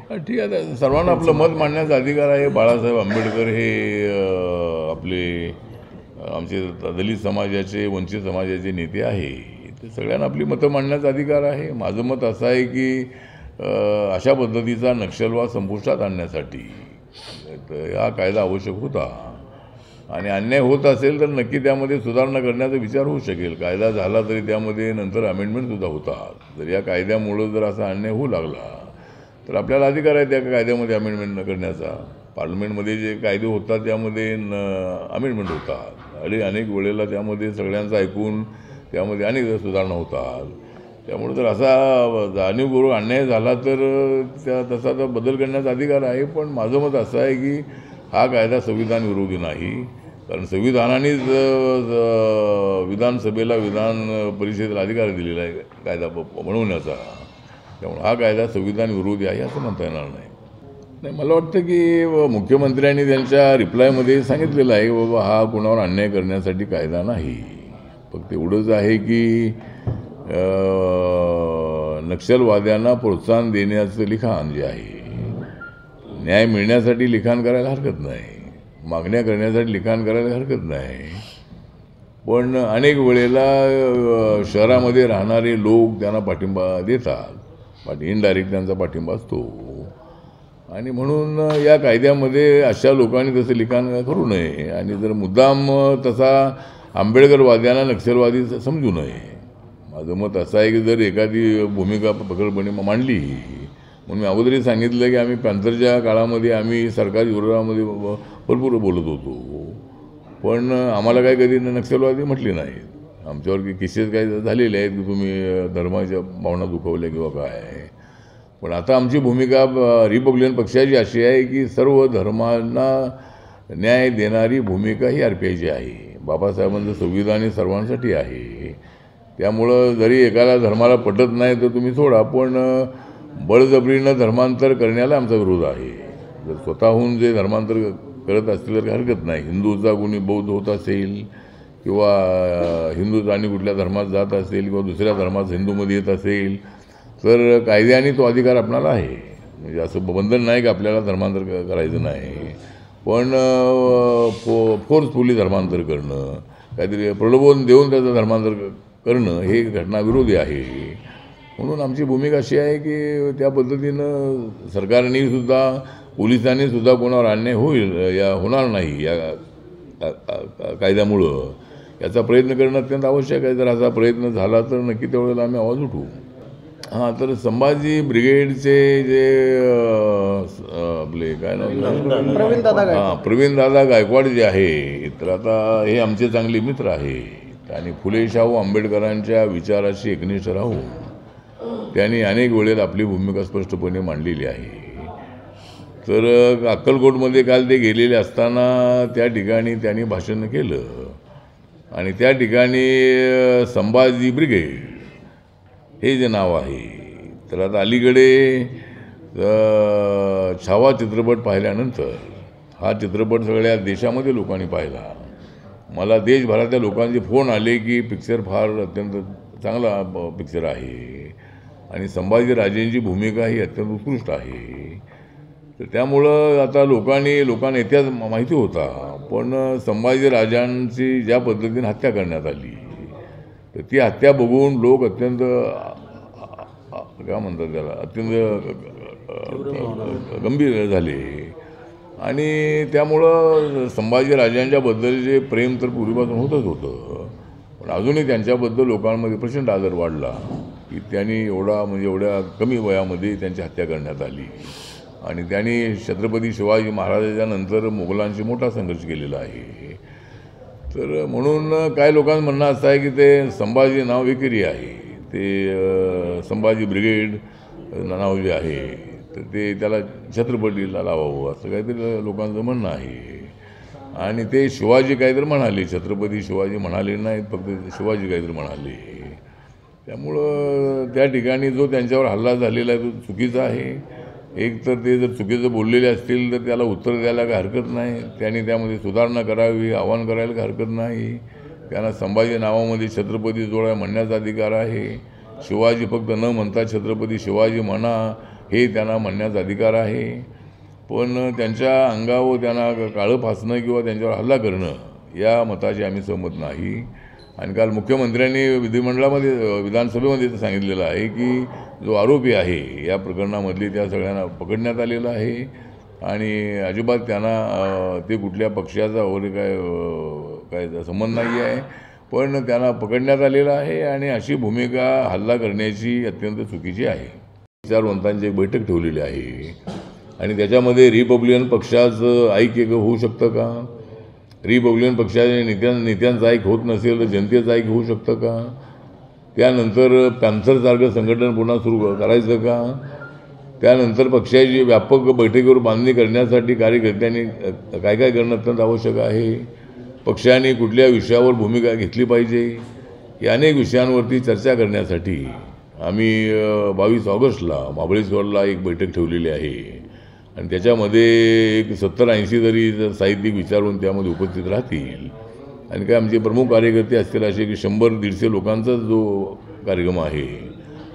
ठीक आहे, आता सर्वांना आपलं मत मांडण्याचा अधिकार आहे. बाळासाहेब आंबेडकर हे आपले आमचे दलित समाजाचे, वंचित समाजाचे नेते आहे. ते सगळ्यांना आपली मतं मांडण्याचा अधिकार आहे. माझं मत असं आहे की अशा पद्धतीचा नक्षलवाद संपुष्टात आणण्यासाठी हा कायदा आवश्यक होता. आणि अन्याय होत असेल तर नक्की त्यामध्ये सुधारणा करण्याचा विचार होऊ शकेल. कायदा झाला तरी त्यामध्ये नंतर अमेंडमेंटसुद्धा होतात. जर या कायद्यामुळं जर असा अन्याय होऊ लागला तर आपल्याला अधिकार आहे त्या कायद्यामध्ये अमेंडमेंट न करण्याचा. पार्लमेंटमध्ये जे कायदे होतात त्यामध्ये अमेंडमेंट होतात आणि अनेक वेळेला त्यामध्ये सगळ्यांचं ऐकून त्यामध्ये अनेक सुधारणा होतात. त्यामुळे जर असा जाणीवपूर्वक अन्याय झाला तर तसा तर बदल करण्याचा अधिकार आहे. पण माझं मत असं आहे की हा कायदा संविधान विरोधी नाही. कारण संविधानानेच विधानसभेला विधान परिषदेला अधिकार दिलेला आहे कायदा बनवण्याचा. त्यामुळे हा कायदा संविधान विरोधी आहे असं म्हणता येणार नाही. मला वाटतं की मुख्यमंत्र्यांनी त्यांच्या रिप्लायमध्ये सांगितलेलं आहे की बाबा हा कुणावर अन्याय करण्यासाठी कायदा नाही. फक्त एवढंच आहे की नक्षलवाद्यांना प्रोत्साहन देण्याचं लिखाण जे आहे, न्याय मिळण्यासाठी लिखाण करायला हरकत नाही, मागण्या करण्यासाठी लिखाण करायला हरकत नाही. पण अनेक वेळेला शहरामध्ये राहणारे लोक त्यांना पाठिंबा देतात, पण इनडायरेक्ट त्यांचा पाठिंबा असतो. आणि म्हणून या कायद्यामध्ये अशा लोकांनी तसं लिखाण करू नये. आणि जर मुद्दाम तसा आंबेडकरवाद्यांना नक्षलवादी समजू नये. माझं मत असं आहे की जर एखादी भूमिका प्रकल्पणे मांडली, म्हणून मी अगोदरही सांगितलं की आम्ही पॅन्थरच्या काळामध्ये आम्ही सरकारी विरोधामध्ये भरपूर बोलत होतो, पण आम्हाला काय कधी नक्षलवादी म्हटले नाहीत. आमच्यावर केसेस काही झालेले आहेत की तुम्ही धर्माच्या भावना दुखवल्या किंवा काय. पण आता आमची भूमिका रिपब्लिकन पक्षाची अशी आहे की सर्व धर्मांना न्याय देणारी भूमिका ही RPIची आहे. बाबासाहेबांचं संविधान हे सर्वांसाठी आहे. त्यामुळं जरी एकाला धर्माला पटत नाही तर तुम्ही सोडा, पण बळजबरीनं धर्मांतर करण्याला आमचा विरोध आहे. जर स्वतःहून जे धर्मांतर करत असतील तर हरकत नाही. हिंदूचा कोणी बौद्ध होत असेल किंवा हिंदूचा आणि कुठल्या धर्मात जात असेल किंवा दुसऱ्या धर्मात हिंदूमध्ये येत असेल तर कायद्याने तो अधिकार आपणाला आहे. म्हणजे असं बंधन नाही की आपल्याला धर्मांतर करायचं नाही. पण फोर्सफुली धर्मांतर करणं, काहीतरी प्रलोभन देऊन त्याचं धर्मांतर करणं हे घटनाविरोधी आहे. म्हणून आमची भूमिका अशी आहे की त्या पद्धतीनं सरकारने सुद्धा, पोलिसांनी सुद्धा कोणावर अन्याय होणार नाही या कायद्यामुळं याचा प्रयत्न करणं अत्यंत आवश्यक आहे. जर असा प्रयत्न झाला तर नक्की त्यावेळेला आम्ही आवाज उठवू. हां, तर संभाजी ब्रिगेडचे जे आपले काय नाव, प्रवीणदादा गायकवाड जे आहे, तर आता हे आमचे चांगले मित्र आहेत आणि फुले शाहू आंबेडकरांच्या विचाराशी एकनिष्ठ राहून त्यांनी अनेक वेळेला आपली भूमिका स्पष्टपणे मांडलेली आहे. तर अक्कलकोटमध्ये काल ते गेलेले असताना त्या ठिकाणी त्यांनी भाषण केलं आणि त्या ठिकाणी संभाजी ब्रिगेड हे जे नाव आहे, तर आता अलीकडे छावा चित्रपट पाहिल्यानंतर हा चित्रपट सगळ्या देशामध्ये लोकांनी पाहिला. मला देशभरातल्या लोकांचे फोन आले की पिक्चर फार अत्यंत चांगला पिक्चर आहे आणि संभाजीराजेंची भूमिका ही अत्यंत उत्कृष्ट आहे. तर त्यामुळं आता लोकांना इतिहास माहिती होता, पण संभाजीराजांची ज्या पद्धतीने हत्या करण्यात आली तर ती हत्या बघून लोक अत्यंत काय म्हणतात त्याला, अत्यंत गंभीर झाले. आणि त्यामुळं संभाजीराजांच्याबद्दल जे प्रेम तर पूर्वीपासून होतच होतं, पण अजूनही त्यांच्याबद्दल लोकांमध्ये प्रचंड आदर वाढला की त्यांनी एवढ्या कमी वयामध्ये त्यांची हत्या करण्यात आली. आणि त्यांनी छत्रपती शिवाजी महाराजांच्या नंतर मुघलांशी मोठा संघर्ष केलेला आहे. तर म्हणून काय लोकांचं म्हणणं असं आहे की ते संभाजी नाव विक्री आहे, ते संभाजी ब्रिगेड नाव जे आहे तर ते त्याला छत्रपतीला लावावं असं काहीतरी लोकांचं म्हणणं आहे. आणि ते शिवाजी काहीतरी म्हणाले, छत्रपती शिवाजी म्हणाले नाहीत, फक्त शिवाजी काहीतरी म्हणाले. त्यामुळं त्या ठिकाणी जो त्यांच्यावर हल्ला झालेला आहे तो चुकीचा आहे. एक तर ते जर चुकीचं बोललेले असतील तर त्याला उत्तर द्यायला काही हरकत नाही, त्यांनी त्यामध्ये सुधारणा करावी, आवाहन करायला काही हरकत नाही. त्यांना संभाजी नावामध्ये छत्रपती जोडा म्हणण्याचा अधिकार आहे. शिवाजी फक्त न म्हणता छत्रपती शिवाजी म्हणा हे त्यांना म्हणण्याचा अधिकार आहे. पण त्यांच्या अंगावर त्यांना काळं फासणं किंवा त्यांच्यावर हल्ला करणं या मताशी आम्ही सहमत नाही. आणि काल मुख्यमंत्र्यांनी विधिमंडळामध्ये विधानसभेमध्ये सांगितलेलं आहे की जो आरोपी आहे या प्रकरणामधली त्या सगळ्यांना पकडण्यात आलेलं आहे आणि अजिबात त्यांना ते कुठल्या पक्षाचा वगैरे काय संबंध नाही आहे, पण त्यांना पकडण्यात आलेलं आहे आणि अशी भूमिका हल्ला करण्याची अत्यंत चुकीची आहे. विचारवंतांची एक बैठक ठेवलेली आहे आणि त्याच्यामध्ये रिपब्लिकन पक्षाचं ऐक्य होऊ शकतं का? रिपब्लिकन पक्षाच्या नेत्यांचं ऐक होत नसेल तर जनतेचं ऐक होऊ शकतं का? त्यानंतर पॅन्थरसारखं संघटन पुन्हा सुरू करायचं का? त्यानंतर पक्षाची व्यापक बैठकीवर बांधणी करण्यासाठी कार्यकर्त्यांनी काय काय करणं अत्यंत आवश्यक आहे. पक्षाने कुठल्या विषयावर भूमिका घेतली पाहिजे या अनेक विषयांवरती चर्चा करण्यासाठी आम्ही 22 ऑगस्टला महाबळेश्वरला एक बैठक ठेवलेली आहे आणि त्याच्यामध्ये एक 70-80 तरी साहित्यिक विचारून त्यामध्ये उपस्थित राहतील आणि काय आमचे प्रमुख कार्यकर्ते असतील असे की 100-150 लोकांचा जो कार्यक्रम आहे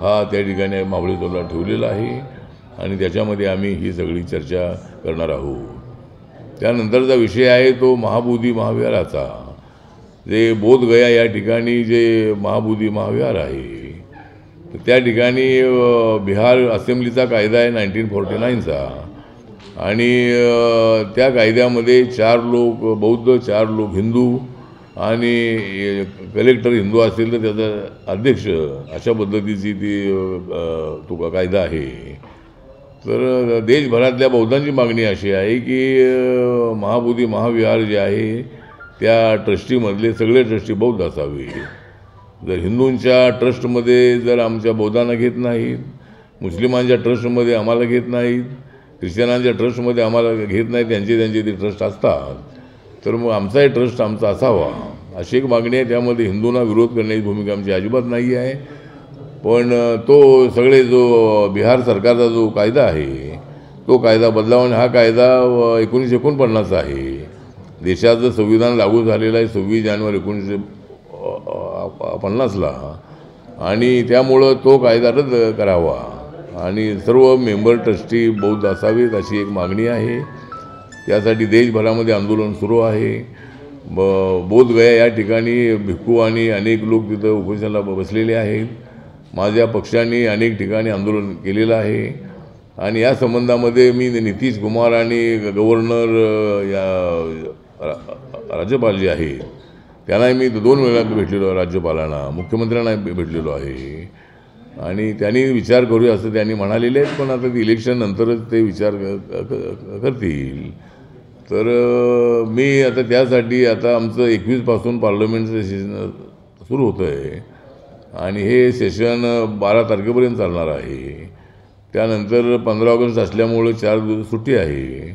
हा त्या ठिकाणी महाबळेश्वरला ठेवलेला आहे आणि त्याच्यामध्ये आम्ही ही सगळी चर्चा करणार आहोत. त्यानंतरचा विषय आहे तो महाबोधी महाविहाराचा. जे बोधगया या ठिकाणी जे महाबोधी महाविहार आहे तर त्या ठिकाणी बिहार असेंब्लीचा कायदा आहे 1949चा आणि त्या कायद्यामध्ये 4 लोक बौद्ध, 4 लोक हिंदू आणि कलेक्टर हिंदू असेल तर त्याचा अध्यक्ष अशा पद्धतीची तो कायदा आहे. तर देशभरातल्या बौद्धांची मागणी अशी आहे की महाबोधी महाविहार जे आहे त्या ट्रस्टीमधले सगळे ट्रस्टी बौद्ध असावे. जर हिंदूंच्या ट्रस्टमध्ये जर आमच्या बौद्धांना घेत नाहीत, मुस्लिमांच्या ट्रस्टमध्ये आम्हाला घेत नाहीत, ख्रिश्चनांच्या ट्रस्टमध्ये आम्हाला घेत नाहीत, त्यांचे ते ट्रस्ट असतात, तर मग आमचाही ट्रस्ट आमचा असावा अशी एक मागणी आहे. त्यामध्ये हिंदूंना विरोध करण्याची भूमिका आमची अजिबात नाही आहे. पण तो सगळे जो बिहार सरकारचा जो कायदा आहे तो कायदा बदलावा. हा कायदा 1949चा आहे. देशाचं संविधान लागू झालेलं आहे 26 जानेवारी 1950ला आणि त्यामुळं तो कायदा रद्द करावा आणि सर्व मेंबर ट्रस्टी बौद्ध असावेत अशी एक मागणी आहे. त्यासाठी देशभरामध्ये आंदोलन सुरू आहे. बोधगया या ठिकाणी भिक्खू आणि अनेक लोक तिथं उपोषणाला बसलेले आहेत. माझ्या पक्षाने अनेक ठिकाणी आंदोलन केलेलं आहे आणि या संबंधामध्ये मी नितीश कुमार आणि गव्हर्नर या राज्यपाल जे आहेत त्यांना मी 2 वेळा भेटलेलो आहे. राज्यपालांना, मुख्यमंत्र्यांना भेटलेलो आहे आणि त्यांनी विचार करूया असं त्यांनी म्हणालेले आहेत. पण आता ते इलेक्शन नंतरच ते विचार करतील. तर मी आता त्यासाठी आता आमचं 21पासून पार्लमेंटचं सेशन सुरू होतं आहे आणि हे सेशन 12 तारखेपर्यंत चालणार आहे. त्यानंतर 15 ऑगस्ट असल्यामुळं 4 दिवस सुट्टी आहे.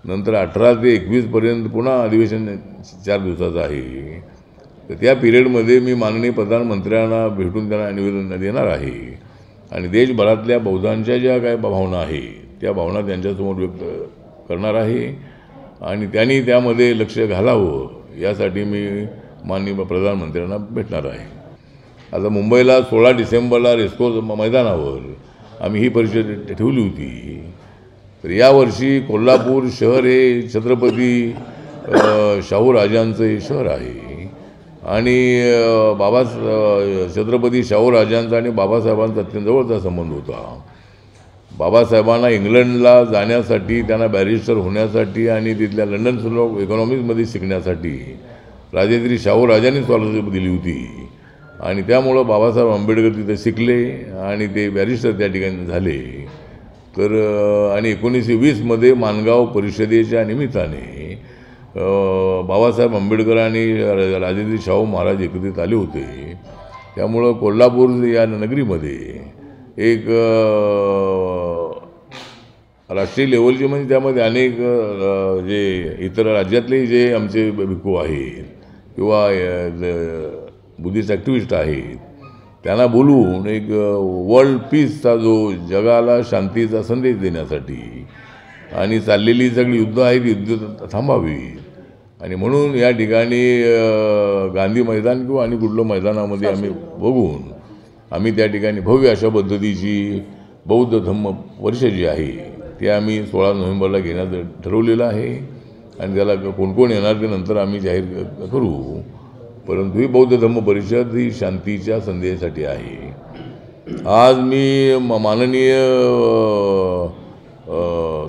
नंतर 18 ते 21पर्यंत पुन्हा अधिवेशन 4 दिवसाचं आहे. तर त्या पिरियडमध्ये मी माननीय प्रधानमंत्र्यांना भेटून त्यांना निवेदन देणार आहे आणि देशभरातल्या बौद्धांच्या ज्या काय भावना आहेत त्या भावना त्यांच्यासमोर व्यक्त करणार आहे आणि त्यांनी त्यामध्ये लक्ष घालावं यासाठी मी माननीय प्रधानमंत्र्यांना भेटणार आहे. आता मुंबईला 16 डिसेंबरला रेस्कोर्स मैदानावर आम्ही ही परिषद ठेवली होती. तर यावर्षी कोल्हापूर शहर हे छत्रपती शाहू राजांचं हे शहर आहे आणि छत्रपती शाहू राजांचा आणि बाबासाहेबांचा अत्यंत जवळचा संबंध होता. बाबासाहेबांना इंग्लंडला जाण्यासाठी, त्यांना बॅरिस्टर होण्यासाठी आणि तिथल्या लंडन स्कूल ऑफ इकॉनॉमिक्समध्ये शिकण्यासाठी राजेश्री शाहू राजांनी स्कॉलरशिप दिली होती आणि त्यामुळं बाबासाहेब आंबेडकर तिथे शिकले आणि ते बॅरिस्टर त्या ठिकाणी झाले. तर आणि 1920मध्ये माणगाव परिषदेच्या निमित्ताने बाबासाहेब आंबेडकर आणि राजेश्री शाहू महाराज एकत्रित आले होते. त्यामुळं कोल्हापूर या नगरीमध्ये एक राष्ट्रीय लेवलचे म्हणजे त्यामध्ये अनेक जे इतर राज्यातले जे आमचे भिक्खू आहेत किंवा बुद्धिस्ट ॲक्टिव्हिस्ट आहेत त्यांना बोलवून एक वर्ल्ड पीसचा जो जगाला शांतीचा संदेश देण्यासाठी आणि चाललेली सगळी युद्ध आहेत युद्ध थांबावीत आणि म्हणून या ठिकाणी गांधी मैदान किंवा आणि कुठलं मैदानामध्ये आम्ही बघून आम्ही त्या ठिकाणी भव्य अशा पद्धतीची बौद्ध धम्म वर्ष जे आहे ते आम्ही 16 नोव्हेंबरला घेण्याचं ठरवलेलं आहे आणि त्याला कोण कोण येणार ते नंतर आम्ही जाहीर करू. परंतु ही बौद्ध धम्म परिषद ही शांतीच्या संदेशासाठी आहे. आज मी माननीय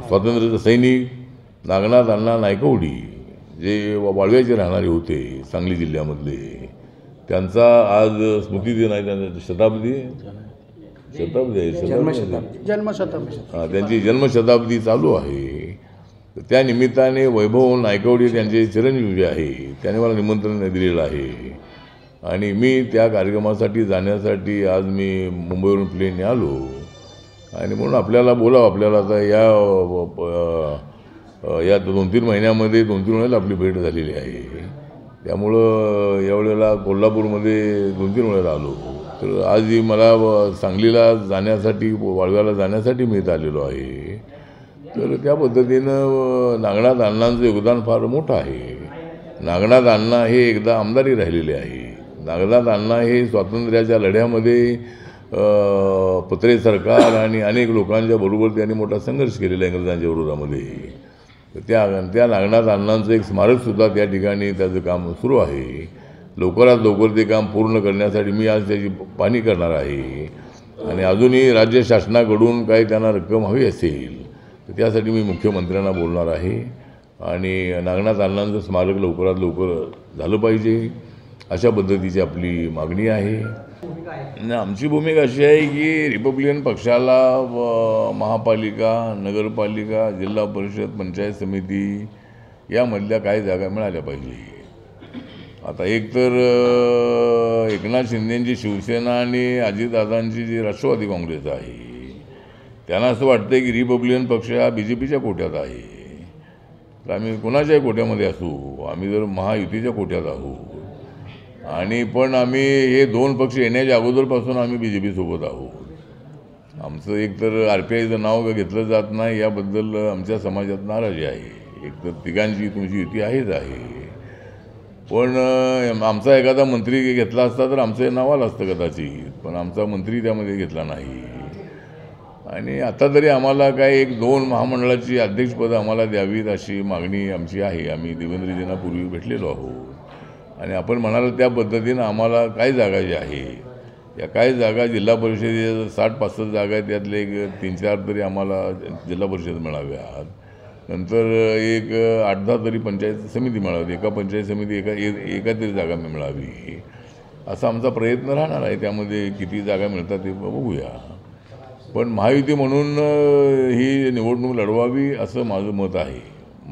स्वातंत्र्याचे सैनिक नागनाथ अण्णा नायकवडी जे वाळव्याचे राहणारे होते सांगली जिल्ह्यामधले, त्यांचा आज स्मृतिदिन आहे. त्यांचा शताब्दी हां त्यांची जन्मशताब्दी चालू आहे. तर त्या निमित्ताने वैभव नायकवडी त्यांचे चिरंजीव जे आहे त्याने मला निमंत्रण दिलेलं आहे आणि मी त्या कार्यक्रमासाठी जाण्यासाठी आज मी मुंबईवरून प्लेनने आलो आणि म्हणून आपल्याला बोलावं. आपल्याला आता या 2-3 महिन्यामध्ये 2-3 वेळेला आपली भेट झालेली आहे. त्यामुळं यावेळेला कोल्हापूरमध्ये 2-3 वेळेला आलो. तर आजही मला सांगलीला जाण्यासाठी वाळव्याला जाण्यासाठी मी इथं आलेलो आहे. तर त्या पद्धतीनं नागनाथ अण्णांचं योगदान फार मोठं आहे. नागनाथ अण्णा हे एकदा आमदारी राहिलेले आहे. नागनाथ अण्णा हे स्वातंत्र्याच्या लढ्यामध्ये पत्रे सरकार आणि अनेक लोकांच्या बरोबर त्यांनी मोठा संघर्ष केलेला आहे इंग्रजांच्या विरोधामध्ये. तर त्या नागनाथ अण्णांचं एक स्मारकसुद्धा त्या ठिकाणी त्याचं काम सुरू आहे. लवकरात लवकर ते काम पूर्ण करण्यासाठी मी आज त्याची पाहणी करणार आहे आणि अजूनही राज्य शासनाकडून काही त्यांना रक्कम हवी असेल तर त्यासाठी मी मुख्यमंत्र्यांना बोलणार आहे आणि नागनाथ अण्णांचं स्मारक लवकरात लवकर झालं पाहिजे अशा पद्धतीची आपली मागणी आहे. आमची भूमिका अशी आहे की रिपब्लिकन पक्षाला महापालिका, नगरपालिका, जिल्हा परिषद, पंचायत समिती यामधल्या काही जागा मिळाल्या पाहिजे. आता एकतर एकनाथ शिंदेंची शिवसेना आणि अजितदादांची जी राष्ट्रवादी काँग्रेस आहे त्यांना असं वाटतं की रिपब्लिकन पक्ष हा BJPच्या कोट्यात आहे. तर आम्ही कोणाच्याही कोट्यामध्ये असू, आम्ही जर महायुतीच्या कोट्यात आहोत आणि पण आम्ही हे 2 पक्ष येण्याच्या अगोदरपासून आम्ही BJPसोबत आहोत. आमचं एकतर RPIचं नाव घेतलं जात नाही याबद्दल आमच्या समाजात नाराजी आहे. एकतर तिघांची तुमची युती आहेच आहे, पण आमचा एखादा मंत्री घेतला असता तर आमचं हे नाव आलं असतं कदाचित, पण आमचा मंत्री त्यामध्ये घेतला नाही. आणि आता तरी आम्हाला काय 1-2 महामंडळाची अध्यक्षपदं आम्हाला द्यावीत अशी मागणी आमची आहे. आम्ही देवेंद्रजींना पूर्वी भेटलेलो आहोत आणि आपण म्हणाल त्या पद्धतीनं आम्हाला काही जागा जी आहे या काही जागा जिल्हा परिषदेच्या 60-65 जागा आहेत, त्यातले 3-4 तरी आम्हाला जिल्हा परिषद मिळाव्यात. नंतर एक 8-10 तरी पंचायत समिती मिळावी. एका पंचायत समिती एका तरी जागा मिळावी असा आमचा प्रयत्न राहणार आहे. त्यामध्ये किती जागा मिळतात ते बघूया. पण महायुती म्हणून ही निवडणूक लढवावी असं माझं मत आहे.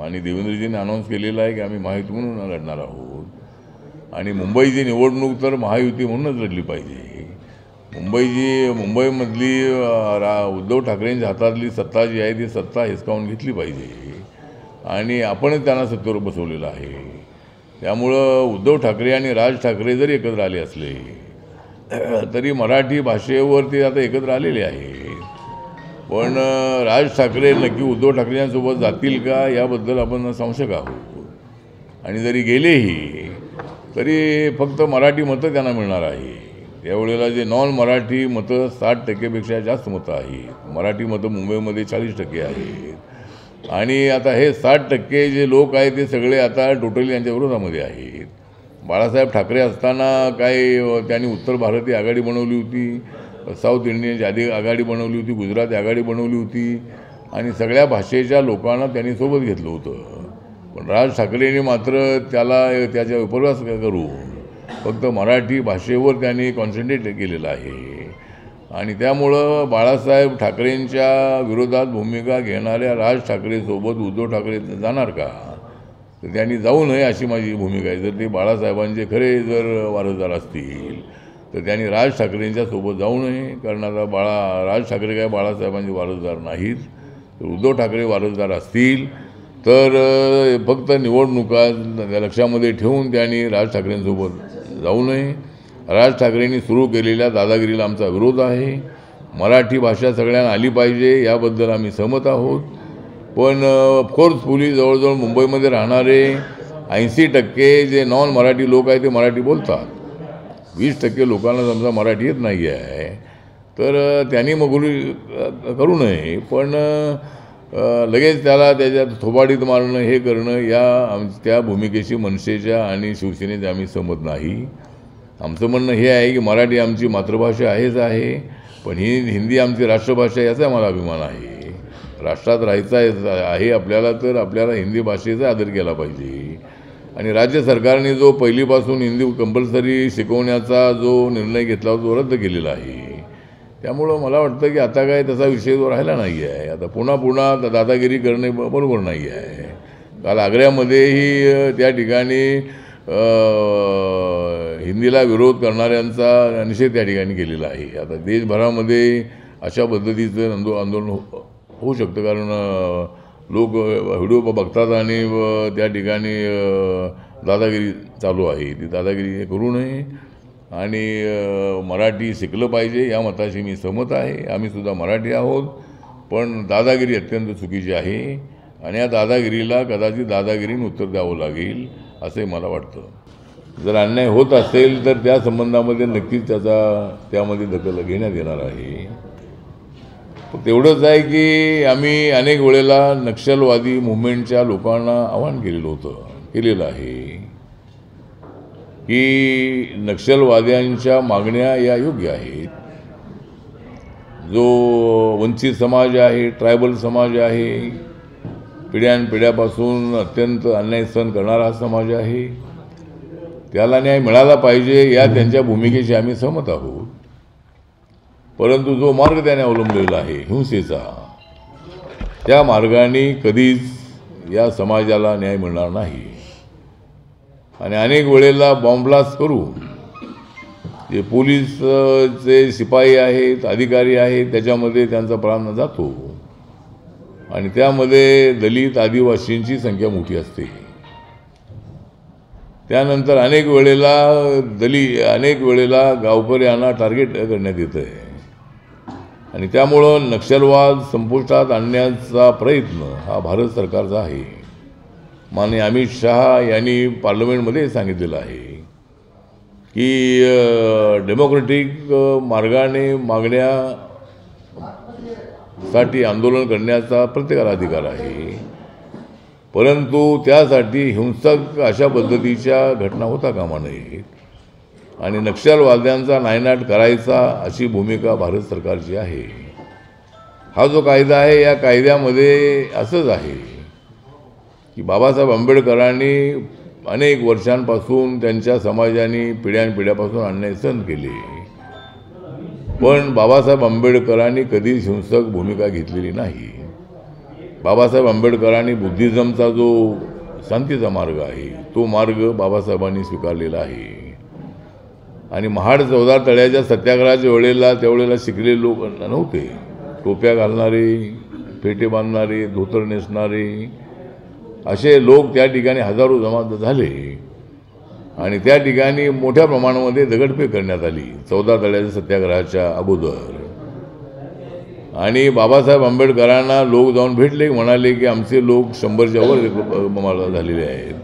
आणि देवेंद्रजींनी अनाऊन्स केलेलं आहे की आम्ही महायुती म्हणून लढणार आहोत आणि मुंबईची निवडणूक तर महायुती म्हणूनच लढली पाहिजे. मुंबईमधली उद्धव ठाकरेंच्या हातातली सत्ता जी आहे ती सत्ता हिसकावून घेतली पाहिजे आणि आपणच त्यांना सत्तेवर बसवलेलं आहे. त्यामुळं उद्धव ठाकरे आणि राज ठाकरे जरी एकत्र आले असले तरी मराठी भाषेवर ते आता एकत्र आलेले आहे. पण राज ठाकरे नक्की उद्धव ठाकरेंसोबत जातील का याबद्दल आपण संशय आहोत. आणि जरी गेलेही तरी फक्त मराठी मतं त्यांना मिळणार आहे. त्यावेळेला जे नॉन मराठी मतं 60% जास्त मतं आहेत. मराठी मतं मुंबईमध्ये 40% आहेत आणि आता हे 60% जे लोक आहेत ते सगळे आता टोटली यांच्या विरोधामध्ये आहेत. बाळासाहेब ठाकरे असताना काय त्यांनी उत्तर भारतीय आघाडी बनवली होती, साऊथ इंडियन आघाडी बनवली होती, गुजराती आघाडी बनवली होती आणि सगळ्या भाषेच्या लोकांना त्यांनी सोबत घेतलं होतं. पण राज ठाकरेंनी मात्र त्याच्या विपर्यास करून फक्त मराठी भाषेवर त्यांनी कॉन्सन्ट्रेट केलेलं आहे. आणि त्यामुळं बाळासाहेब ठाकरेंच्या विरोधात भूमिका घेणाऱ्या राज ठाकरेसोबत उद्धव ठाकरे जाणार का, तर त्यांनी जाऊ नये अशी माझी भूमिका आहे. जर ते बाळासाहेबांचे खरे जर वारसदार असतील तर त्यांनी राज ठाकरेंच्या सोबत जाऊ नये. कारण आता राज ठाकरे काय बाळासाहेबांचे वारसदार नाहीत. तर उद्धव ठाकरे वारसदार असतील तर फक्त निवडणुका लक्षामध्ये ठेवून त्यांनी राज ठाकरेंसोबत जाऊ नये. राज ठाकरेंनी सुरू केलेल्या दादागिरीला आमचा विरोध आहे. मराठी भाषा सगळ्यांना आली पाहिजे याबद्दल आम्ही सहमत आहोत. पण फोर्सफुली जवळजवळ मुंबईमध्ये राहणारे 80% जे नॉन मराठी लोक आहेत ते मराठी बोलतात. 20% लोकांना समजा मराठी येत नाही आहे. तर त्यांनी मगुरी करू नये, पण लगेच त्याला त्याच्यात थोबाडीत मारणं हे करणं या त्या भूमिकेशी मनसेच्या आणि शिवसेनेच्या आम्ही सहमत नाही. आमचं म्हणणं हे आहे की मराठी आमची मातृभाषा आहेच आहे, पण ही हिंदी आमची राष्ट्रभाषा याचा मला अभिमान आहे. राष्ट्रात राहायचं आहे आपल्याला, तर आपल्याला हिंदी भाषेचा आदर केला पाहिजे. आणि राज्य सरकारने जो पहिलीपासून हिंदी कंपल्सरी शिकवण्याचा जो निर्णय घेतला तो रद्द केलेला आहे. त्यामुळं मला वाटतं की आता काय तसा विषय जो राहिला नाही आहे. आता पुन्हा दादागिरी करणे बरोबर नाही आहे. काल आग्र्यामध्येही त्या ठिकाणी हिंदीला विरोध करणाऱ्यांचा निषेध त्या ठिकाणी केलेला आहे. आता देशभरामध्ये अशा पद्धतीचं आंदोलन होऊ शकतं, कारण लोक व्हिडिओ बघतात आणि त्या ठिकाणी दादागिरी चालू आहे. ती दादागिरी करू नये आणि मराठी शिकलं पाहिजे या मताशी मी सहमत आहे. आम्हीसुद्धा मराठी आहोत, पण दादागिरी अत्यंत चुकीची आहे आणि या दादागिरीला कदाचित दादागिरीने उत्तर द्यावं लागेल असे मला वाटतं. जर अन्याय होत असेल तर त्या संबंधामध्ये नक्कीच त्यामध्ये दखल घेण्यात येणार आहे. फक्त एवढंच आहे की आम्ही अनेक वेळेला नक्षलवादी मुवमेंटच्या लोकांना आवाहन केलेलं आहे की नक्षलवाद्यांच्या मागण्या या योग्य आहेत. जो वंचित समाज आहे, ट्रायबल समाज आहे, पिढ्यानपिढ्यापासून अत्यंत अन्याय सहन करणारा हा समाज आहे, त्याला न्याय मिळाला पाहिजे या त्यांच्या भूमिकेशी आम्ही सहमत आहोत. परंतु जो मार्ग त्याने अवलंबलेला आहे हिंसेचा, त्या मार्गाने कधीच या समाजाला न्याय मिळणार नाही. आणि अनेक वेळेला बॉम्बब्लास्ट करू जे पोलीसचे शिपाई आहेत, अधिकारी आहेत, त्याच्यामध्ये त्यांचा प्राण जातो आणि त्यामध्ये दलित आदिवासींची संख्या मोठी असते. त्यानंतर अनेक वेळेला गावकऱ्यांना टार्गेट करण्यात येतं आहे आणि त्यामुळं नक्षलवाद संपुष्टात आणण्याचा प्रयत्न हा भारत सरकारचा आहे. माननीय अमित शहा यांनी पार्लमेंटमध्ये सांगितलेलं आहे की डेमोक्रेटिक मार्गाने मागण्यासाठी आंदोलन करण्याचा प्रत्येकाला अधिकार आहे, परंतु त्यासाठी हिंसक अशा पद्धतीच्या घटना होता कामा नये आणि नक्षलवाद्यांचा नायनाट करायचा अशी भूमिका भारत सरकारची आहे. हा जो कायदा आहे या कायद्यामध्ये असंच आहे की बाबासाहेब आंबेडकरांनी अनेक वर्षांपासून त्यांच्या समाजाने पिढ्यानपिढ्यापासून अन्याय सहन केले, पण बाबासाहेब आंबेडकरांनी कधीच हिंसक भूमिका घेतलेली नाही. बाबासाहेब आंबेडकरांनी बुद्धिझमचा जो शांतीचा मार्ग आहे तो मार्ग बाबासाहेबांनी स्वीकारलेला आहे. आणि महाड 14 तळ्याच्या सत्याग्रहाच्या वेळेला त्यावेळेला शिकलेले लोक नव्हते. टोप्या घालणारे, फेटे बांधणारे, धोतर नेसणारे असे लोक त्या ठिकाणी हजारो जमा झाले आणि त्या ठिकाणी मोठ्या प्रमाणामध्ये दगडफेक करण्यात आली 14 तळ्याच्या सत्याग्रहाच्या अगोदर. आणि बाबासाहेब आंबेडकरांना लोक जाऊन भेटले, म्हणाले की आमचे लोक 100च्या वर झालेले आहेत,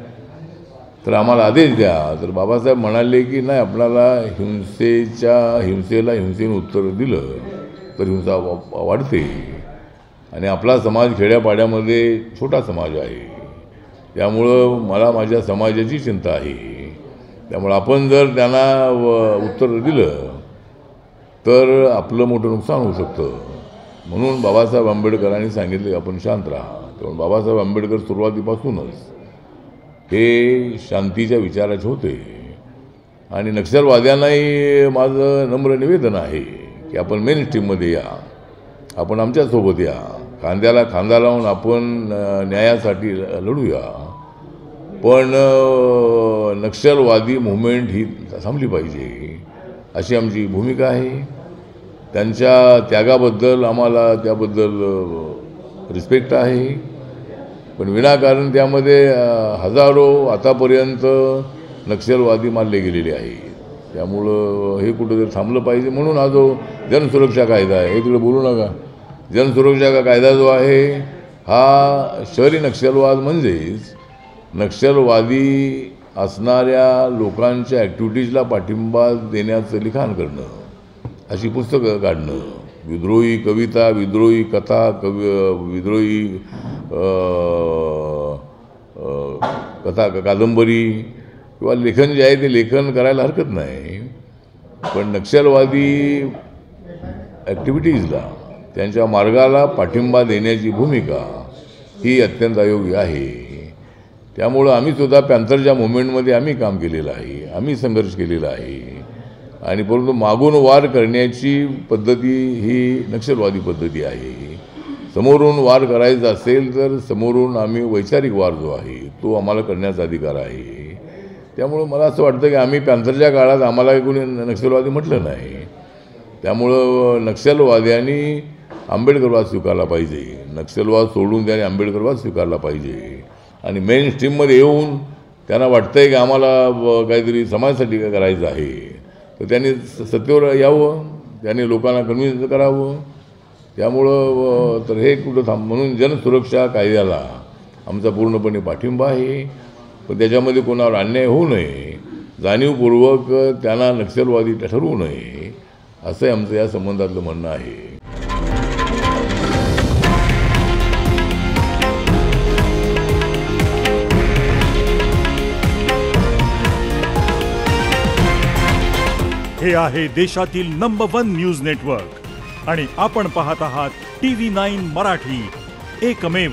तर आम्हाला आदेश द्या. तर बाबासाहेब म्हणाले की नाही, आपल्याला हिंसेला हिंसेने उत्तर दिलं तर हिंसा वाढते आणि आपला समाज खेड्यापाड्यामध्ये छोटा समाज आहे, त्यामुळं मला माझ्या समाजाची चिंता आहे. त्यामुळं आपण जर त्यांना उत्तर दिलं तर आपलं मोठं नुकसान होऊ शकतं. म्हणून बाबासाहेब आंबेडकरांनी सांगितले की आपण शांत राहा. त्यामुळे बाबासाहेब आंबेडकर सुरुवातीपासूनच हे शांतीच्या विचाराचे होते. आणि नक्षलवाद्यांनाही माझं नम्र निवेदन आहे की आपण मेन स्ट्रीममध्ये या, आपण आमच्यासोबत या, खांद्याला खांदा लावून आपण न्यायासाठी लढूया. पण नक्षलवादी मुवमेंट ही थांबली पाहिजे अशी आमची भूमिका आहे. त्यांच्या त्यागाबद्दल आम्हाला त्याबद्दल रिस्पेक्ट आहे, पण विनाकारण त्यामध्ये हजारो आतापर्यंत नक्षलवादी मारले गेलेले आहेत. त्यामुळं हे कुठंतरी थांबलं पाहिजे. म्हणून हा जो जनसुरक्षा कायदा आहे, हे तिकडे बोलू नका, जनसुरक्षा कायदा जो आहे हा शहरी नक्षलवाद म्हणजेच नक्षलवादी असणाऱ्या लोकांच्या ॲक्टिव्हिटीजला पाठिंबा देण्याचं लिखाण करणं अशी पुस्तकं काढणं, विद्रोही कविता, विद्रोही कथा, विद्रोही कथा, कादंबरी किंवा लेखन जे आहे ते लेखन करायला हरकत नाही. पण नक्षलवादी ॲक्टिव्हिटीजला, त्यांच्या मार्गाला पाठिंबा देण्याची भूमिका ही अत्यंत अयोग्य आहे. त्यामुळं आम्हीसुद्धा पॅन्थरच्या मुवमेंटमध्ये आम्ही काम केलेलं आहे, आम्ही संघर्ष केलेला आहे. आणि परंतु मागून वार करण्याची पद्धती ही नक्षलवादी पद्धती आहे. समोरून वार करायचा असेल तर समोरून आम्ही वैचारिक वार जो आहे तो आम्हाला करण्याचा अधिकार आहे. त्यामुळं मला असं वाटतं की आम्ही पॅन्थरच्या काळात आम्हाला कोणी नक्षलवादी म्हटलं नाही. त्यामुळं नक्षलवाद्यांनी आंबेडकरवाद स्वीकारला पाहिजे, नक्षलवाद सोडून त्यांनी आंबेडकरवाद स्वीकारला पाहिजे. आणि मेन स्ट्रीममध्ये येऊन त्यांना वाटतं आहे की आम्हाला काहीतरी समाजासाठी काय करायचं आहे, तर त्यांनी सत्तेवर यावं, त्यांनी लोकांना कन्व्हिन्स करावं. त्यामुळं तर हे कुठं म्हणून जनसुरक्षा कायद्याला आमचा पूर्णपणे पाठिंबा आहे. पण त्याच्यामध्ये कोणावर अन्याय होऊ नये, जाणीवपूर्वक त्यांना नक्षलवादी ठरवू नये, असं आमचं या संबंधातलं म्हणणं आहे. हे आहे देशातील नंबर 1 न्यूज नेटवर्क आणि आपण पाहत आहात TV9 मराठी, एकमेव.